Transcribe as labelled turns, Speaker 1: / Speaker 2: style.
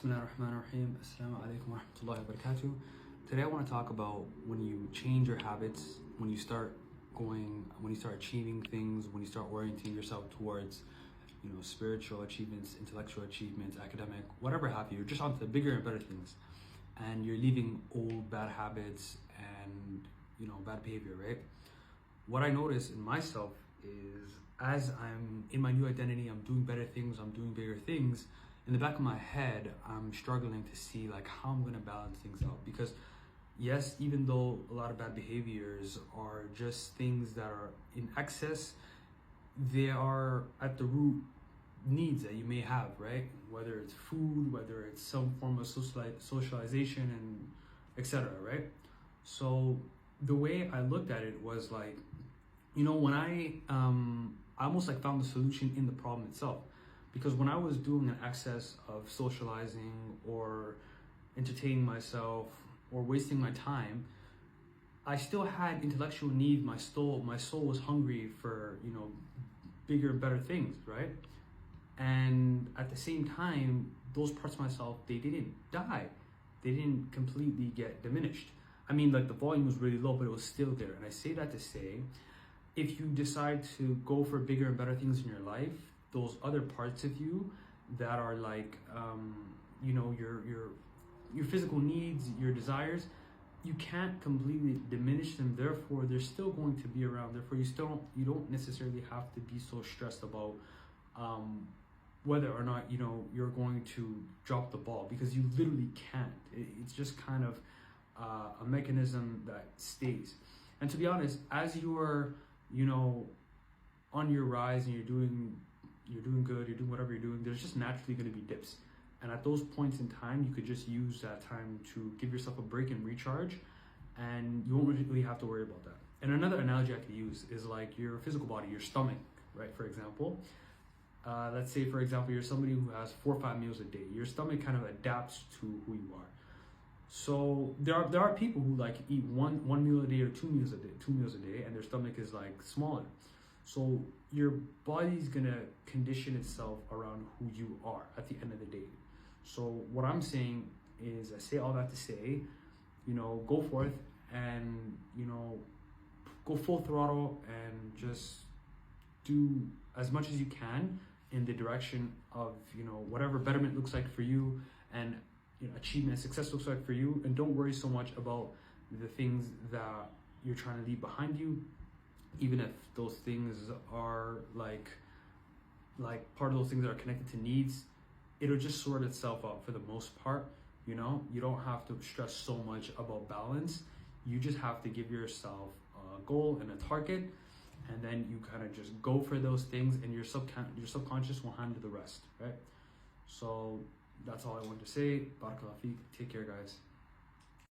Speaker 1: Bismillahirrahmanirrahim. Assalamu alaikum wa rahmatullahi wa barakatuh. Today I want to talk about when you change your habits, when you start achieving things, when you start orienting yourself towards, spiritual achievements, intellectual achievements, academic, whatever have you. You're just onto bigger and better things, and you're leaving old bad habits and bad behavior, right? What I notice in myself is as I'm in my new identity, I'm doing better things, I'm doing bigger things. In the back of my head, I'm struggling to see how I'm going to balance things out, because yes, even though a lot of bad behaviors are just things that are in excess, they are at the root needs that you may have, right? Whether it's food, whether it's some form of socialization, and etc., right? So the way I looked at it was when I almost found the solution in the problem itself. Because when I was doing an excess of socializing or entertaining myself or wasting my time, I still had intellectual needs. My soul was hungry for, bigger and better things, right? And at the same time, those parts of myself, they didn't die. They didn't completely get diminished. I mean, the volume was really low, but it was still there. And I say that to say, if you decide to go for bigger and better things in your life, those other parts of you that are your physical needs, your desires, you can't completely diminish them. Therefore, they're still going to be around. Therefore, you don't necessarily have to be so stressed about whether or not you're going to drop the ball, because you literally can't. It's just kind of a mechanism that stays. And to be honest, as you are on your rise and you're doing good, you're doing whatever you're doing, there's just naturally going to be dips. And at those points in time, you could just use that time to give yourself a break and recharge, and you won't really have to worry about that. And another analogy I could use is your physical body, your stomach, right? For example, let's say, for example, you're somebody who has 4 or 5 meals a day. Your stomach kind of adapts to who you are. So there are people who eat one meal a day or 2 meals a day, and their stomach is smaller. So your body's gonna condition itself around who you are at the end of the day. So what I'm saying is, I say all that to say, go forth and go full throttle and just do as much as you can in the direction of whatever betterment looks like for you, and achievement, success looks like for you. And don't worry so much about the things that you're trying to leave behind you, even if those things are part of those things that are connected to needs. It'll just sort itself out for the most part. You don't have to stress so much about balance. You just have to give yourself a goal and a target, and then you kind of just go for those things, and your subconscious will handle the rest, right? So that's all I wanted to say. Barakallahu feek. Take care, guys.